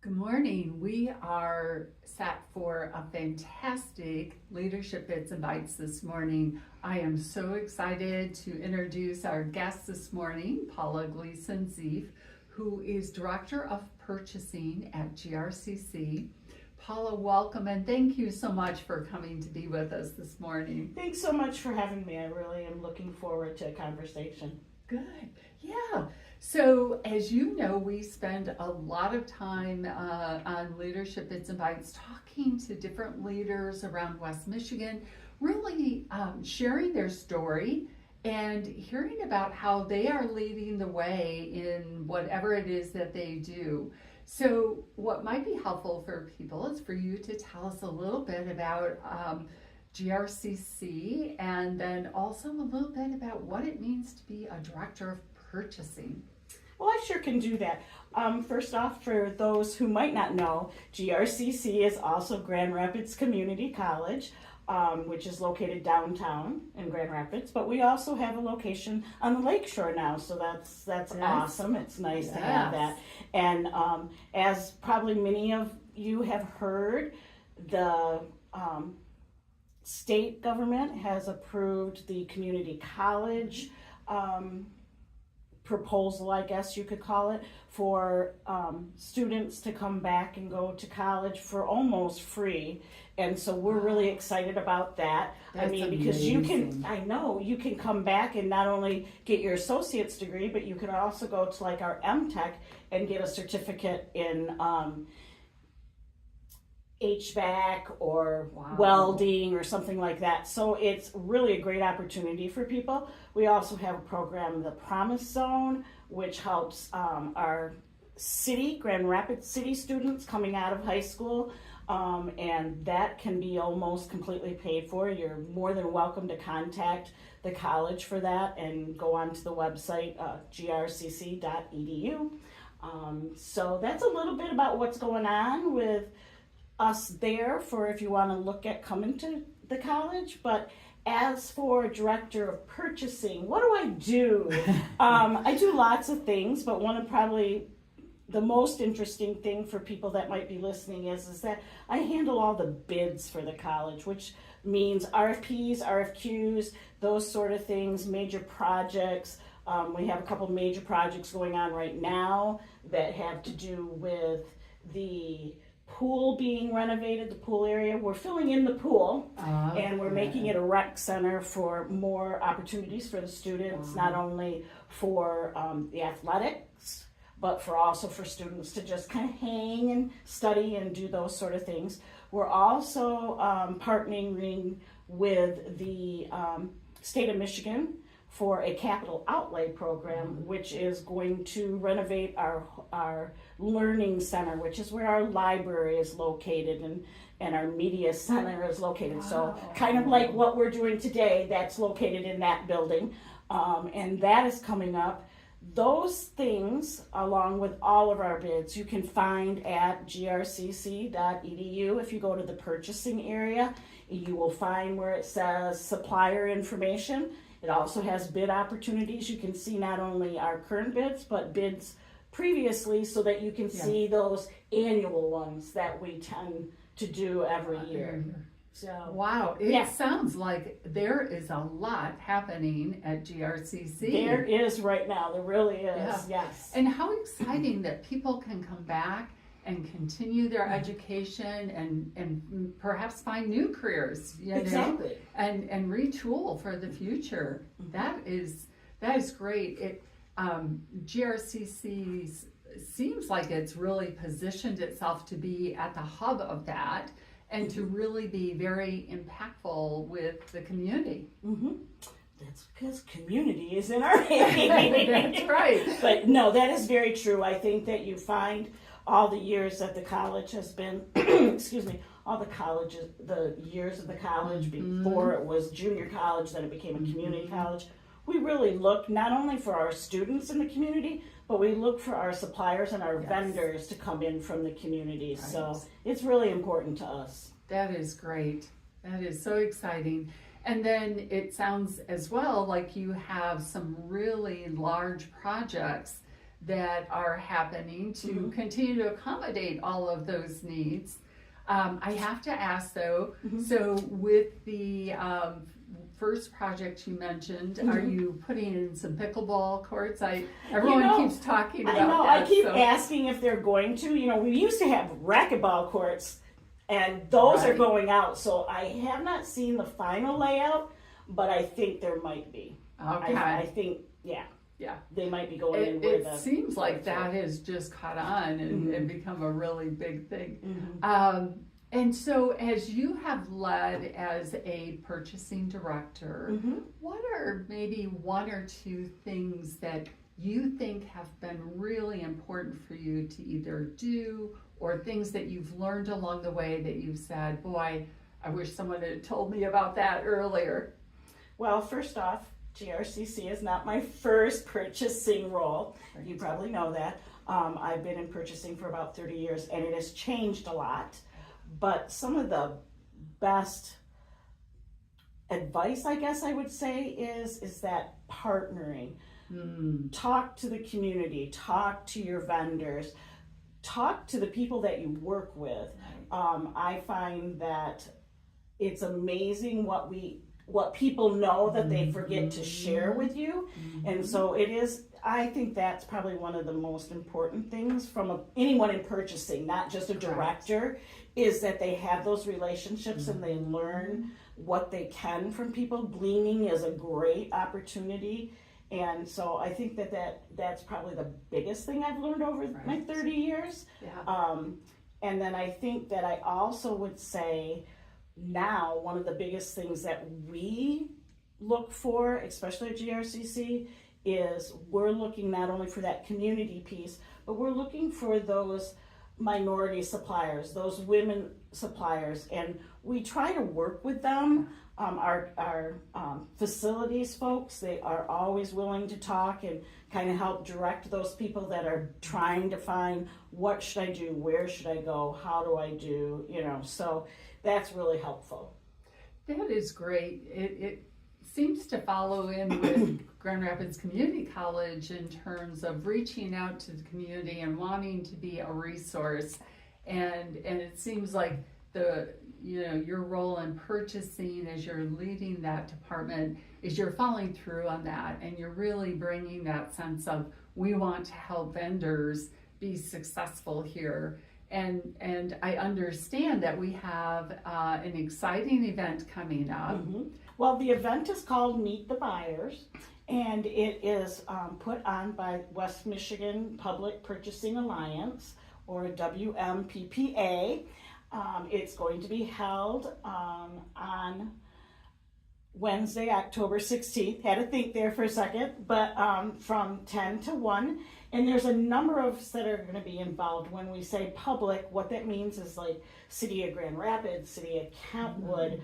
Good morning. We are set for a fantastic Leadership Bits and Bytes this morning. I am so excited to introduce our guest this morning, Paula Gleason-Zeeff, who is Director of Purchasing at GRCC. Paula, welcome, and thank you so much for coming to be with us this morning. Thanks so much for having me. I really am looking forward to a conversation. Good. Yeah. So as you know, we spend a lot of time on Leadership Bits and Bytes talking to different leaders around West Michigan, really sharing their story and hearing about how they are leading the way in whatever it is that they do. So what might be helpful for people is for you to tell us a little bit about GRCC, and then also a little bit about what it means to be a director of purchasing. Well, I sure can do that. First off, for those who might not know, GRCC is also Grand Rapids Community College, which is located downtown in Grand Rapids, but we also have a location on the lakeshore now, so that's Yes. awesome. It's nice to have that. And as probably many of you have heard, the state government has approved the community college proposal, I guess you could call it, for students to come back and go to college for almost free. And so we're really excited about that. That's because you amazing. you can come back and not only get your associate's degree, but you can also go to like our MTech and get a certificate in HVAC or Wow. welding or something like that. So it's really a great opportunity for people. We also have a program, the Promise Zone, which helps our city, Grand Rapids city students coming out of high school. And that can be almost completely paid for. You're more than welcome to contact the college for that and go onto the website, grcc.edu. So that's a little bit about what's going on with us there for if you want to look at coming to the college. But as for director of purchasing, what do I do? I do lots of things, but one of probably the most interesting thing for people that might be listening is that I handle all the bids for the college, which means RFPs, RFQs, those sort of things, major projects. We have a couple major projects going on right now that have to do with the pool being renovated, the pool area. We're filling in the pool, and we're making it a rec center for more opportunities for the students, not only for the athletics, but also for students to just kind of hang and study and do those sort of things. We're also partnering with the state of Michigan for a capital outlay program, which is going to renovate our learning center, which is where our library is located and our media center is located. Wow. So kind of like what we're doing today, that's located in that building. And that is coming up. Those things, along with all of our bids, you can find at grcc.edu. If you go to the purchasing area, you will find where it says supplier information. It also has bid opportunities. You can see not only our current bids, but bids previously, so that you can see those annual ones that we tend to do every year. So Wow, it sounds like there is a lot happening at GRCC. there is right now. There really is. Yes. And how exciting that people can come back and continue their education and perhaps find new careers, you know, Exactly. and retool for the future. That is great. It GRCC seems like it's really positioned itself to be at the hub of that and to really be very impactful with the community. That's because community is in our hand. That's right. But no, that is very true. I think that you find all the years that the college has been, excuse me, the years of the college before it was junior college, then it became a community college. We really look not only for our students in the community, but we look for our suppliers and our vendors to come in from the community. Right. So it's really important to us. That is great. That is so exciting. And then it sounds as well like you have some really large projects that are happening to continue to accommodate all of those needs. I have to ask though, so with the first project you mentioned, are you putting in some pickleball courts? Everyone keeps talking about that. I know, I keep asking if they're going to. We used to have racquetball courts, and those are going out, so I have not seen the final layout, but I think there might be. Okay. I think, they might be going in where it seems like that has just caught on and become a really big thing. And so as you have led as a purchasing director, what are maybe one or two things that you think have been really important for you to either do, or things that you've learned along the way that you've said, boy, I wish someone had told me about that earlier? Well, first off, GRCC is not my first purchasing role. Right. You probably know that. I've been in purchasing for about 30 years, and it has changed a lot. But some of the best advice, I guess I would say, is that partnering. Talk to the community, talk to your vendors, talk to the people that you work with. I find that it's amazing what people know that they forget to share with you. And so I think that's probably one of the most important things from anyone in purchasing, not just a director, is that they have those relationships and they learn what they can from people. Gleaning is a great opportunity. And so I think that's probably the biggest thing I've learned over my 30 years. And then I think that I also would say now one of the biggest things that we look for, especially at GRCC, is we're looking not only for that community piece, but we're looking for those minority suppliers, those women suppliers, and we try to work with them. Our facilities folks, they are always willing to talk and kind of help direct those people that are trying to find, what should I do, where should I go, how do I do, so that's really helpful. That is great. It seems to follow in with Grand Rapids Community College in terms of reaching out to the community and wanting to be a resource, and it seems like your role in purchasing as you're leading that department is you're following through on that, and you're really bringing that sense of, we want to help vendors be successful here. And I understand that we have an exciting event coming up. Well, the event is called Meet the Buyers, and it is put on by West Michigan Public Purchasing Alliance, or WMPPA. It's going to be held on Wednesday, October 16th. Had to think there for a second, but from 10 to 1. And there's a number of us that are going to be involved. When we say public, what that means is like City of Grand Rapids, City of Kentwood,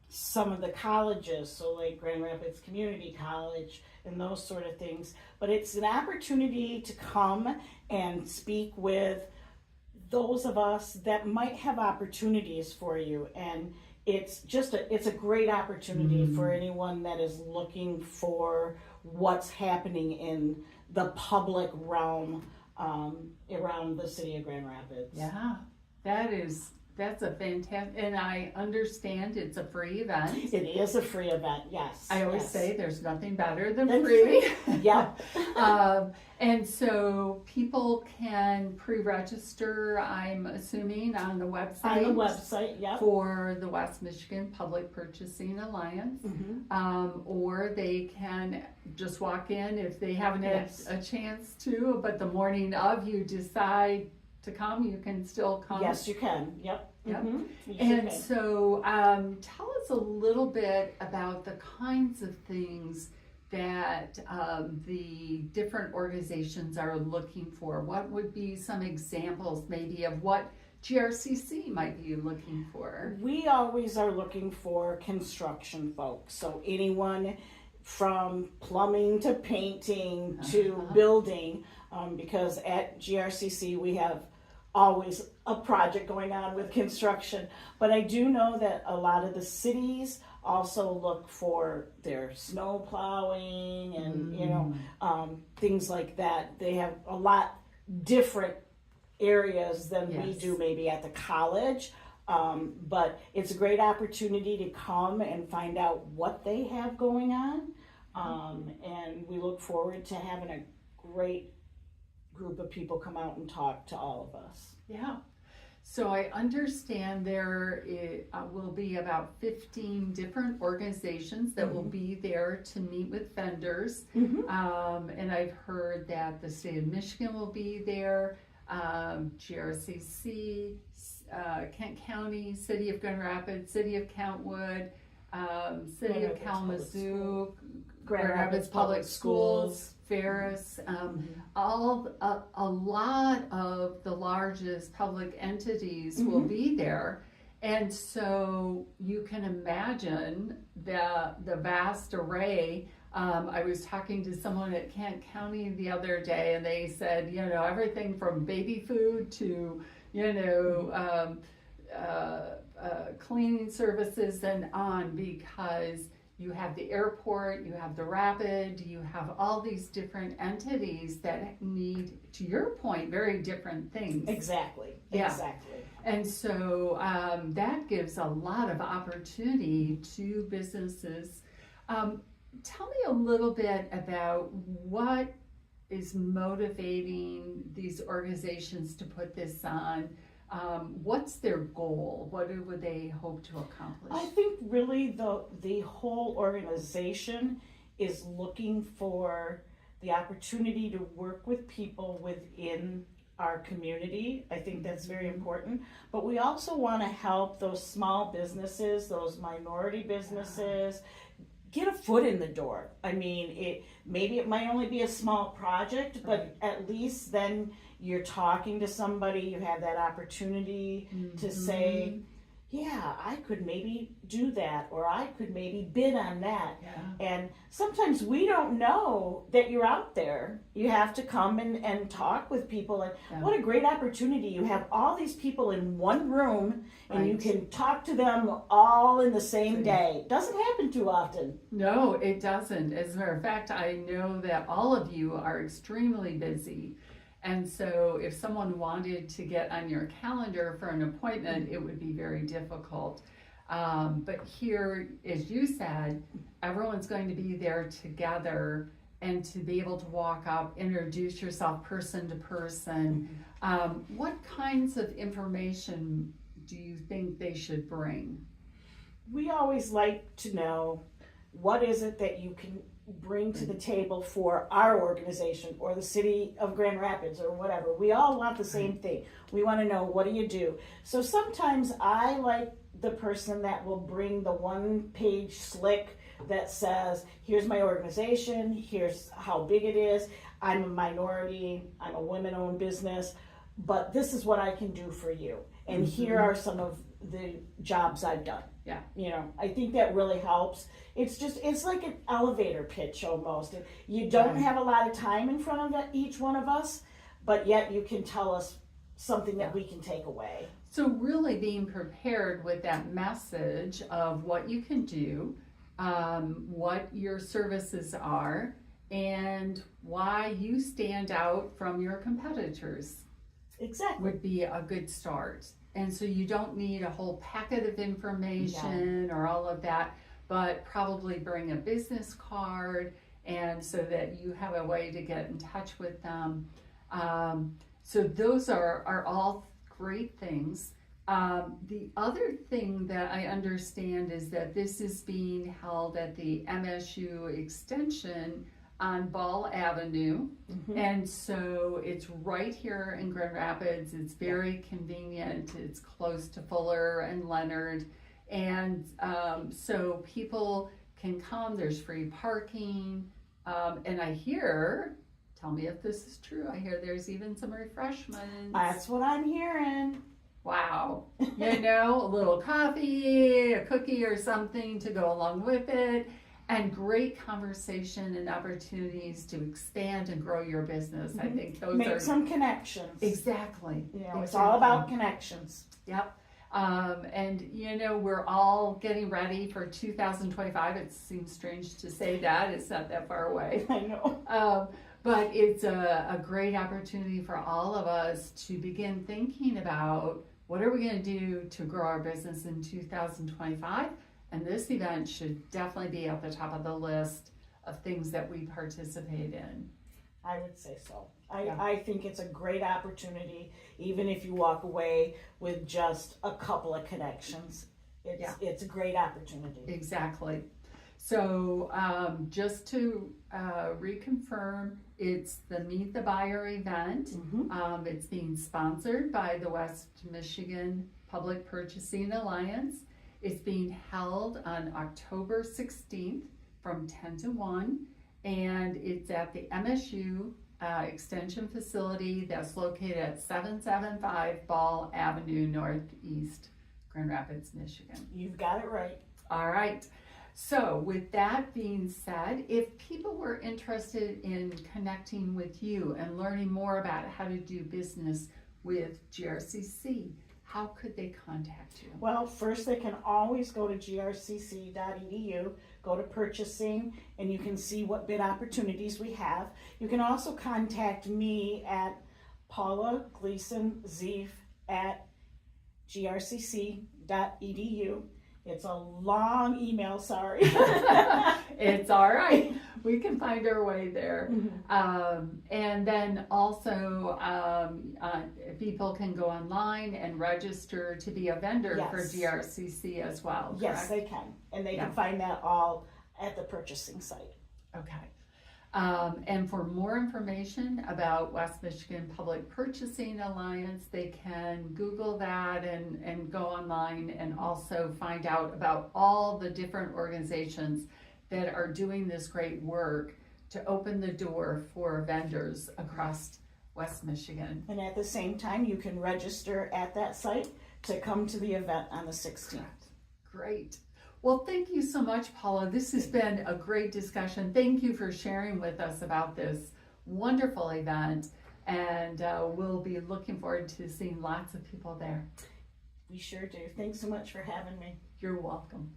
some of the colleges, so like Grand Rapids Community College and those sort of things. But it's an opportunity to come and speak with those of us that might have opportunities for you. And it's a great opportunity for anyone that is looking for what's happening in the public realm around the city of Grand Rapids. Yeah, that's a fantastic, and I understand it's a free event. It is a free event, yes. I always say there's nothing better than free. Yep. And so people can pre-register, I'm assuming, on the website. On the website, yep. For the West Michigan Public Purchasing Alliance. Or they can just walk in if they haven't had a chance to, but the morning of you decide to come, you can still come. Yes, you can. Yep. And so tell us a little bit about the kinds of things that the different organizations are looking for. What would be some examples maybe of what GRCC might be looking for? We always are looking for construction folks. So anyone from plumbing to painting to building, because at GRCC we have always a project going on with construction. But I do know that a lot of the cities also look for their snow plowing and, you know, things like that. They have a lot different areas than we do maybe at the college. But it's a great opportunity to come and find out what they have going on. And we look forward to having a great group of people come out and talk to all of us. Yeah. So I understand there will be about 15 different organizations that will be there to meet with vendors. And I've heard that the state of Michigan will be there, GRCC, Kent County, City of Grand Rapids, City of Kentwood, City of Kalamazoo, Grand Rapids Public Schools, Ferris, a lot of the largest public entities will be there. And so you can imagine the vast array. I was talking to someone at Kent County the other day, and they said, you know, everything from baby food to, you know, cleaning services and on, because you have the airport, you have the Rapid, you have all these different entities that need, to your point, very different things. Exactly. And so that gives a lot of opportunity to businesses. Tell me a little bit about what is motivating these organizations to put this on. What's their goal? What would they hope to accomplish? I think really the whole organization is looking for the opportunity to work with people within our community. I think that's very important. But we also want to help those small businesses, those minority businesses, get a foot in the door. I mean, maybe it might only be a small project, but at least then you're talking to somebody, you have that opportunity to say, yeah, I could maybe do that, or I could maybe bid on that. And sometimes we don't know that you're out there. You have to come and talk with people. And what a great opportunity. You have all these people in one room, and you can talk to them all in the same day. Doesn't happen too often. No, it doesn't. As a matter of fact, I know that all of you are extremely busy. And so if someone wanted to get on your calendar for an appointment, it would be very difficult. But here, as you said, everyone's going to be there together, and to be able to walk up, introduce yourself person to person. What kinds of information do you think they should bring? We always like to know, what is it that you can bring to the table for our organization or the city of Grand Rapids or whatever. We all want the same thing. We want to know, what do you do? So sometimes I like the person that will bring the one-page slick that says, here's my organization, here's how big it is, I'm a minority, I'm a women-owned business, but this is what I can do for you. And here are some of the jobs I've done. You know, I think that really helps. It's like an elevator pitch almost. You don't have a lot of time in front of each one of us, but yet you can tell us something that we can take away. So really being prepared with that message of what you can do, what your services are, and why you stand out from your competitors. Exactly. Would be a good start. And so you don't need a whole packet of information or all of that, but probably bring a business card, and so that you have a way to get in touch with them. So those are all great things. The other thing that I understand is that this is being held at the MSU Extension on Ball Avenue. And so it's right here in Grand Rapids. It's very convenient. It's close to Fuller and Leonard. And so people can come. There's free parking. And I hear, tell me if this is true, I hear there's even some refreshments. That's what I'm hearing. Wow. You know, a little coffee, a cookie or something to go along with it. And great conversation and opportunities to expand and grow your business. I think those Make some connections. Exactly. You know, it's all about connections. Yep. And we're all getting ready for 2025. It seems strange to say that, it's not that far away. I know. But it's a great opportunity for all of us to begin thinking about what are we going to do to grow our business in 2025. And this event should definitely be at the top of the list of things that we participate in. I would say so. Yeah. I think it's a great opportunity, even if you walk away with just a couple of connections. It's a great opportunity. Exactly. So just to reconfirm, it's the Meet the Buyer event. Mm-hmm. It's being sponsored by the West Michigan Public Purchasing Alliance. It's being held on October 16th from 10 to 1, and it's at the MSU Extension Facility that's located at 775 Ball Avenue Northeast, Grand Rapids, Michigan. You've got it right. All right. So with that being said, if people were interested in connecting with you and learning more about how to do business with GRCC, how could they contact you? Well, first they can always go to grcc.edu, go to purchasing, and you can see what bid opportunities we have. You can also contact me at Paula Gleason-Zeeff at grcc.edu. It's a long email, sorry. It's all right. We can find our way there. Mm-hmm. And then also people can go online and register to be a vendor for Yes. GRCC as well. Yes, correct? they can. And they Yeah. can find that all at the purchasing site. Okay. And for more information about West Michigan Public Purchasing Alliance, they can Google that and go online and also find out about all the different organizations that are doing this great work to open the door for vendors across West Michigan. And at the same time, you can register at that site to come to the event on the 16th. Great. Well, thank you so much, Paula. This has been a great discussion. Thank you for sharing with us about this wonderful event, and we'll be looking forward to seeing lots of people there. We sure do. Thanks so much for having me. You're welcome.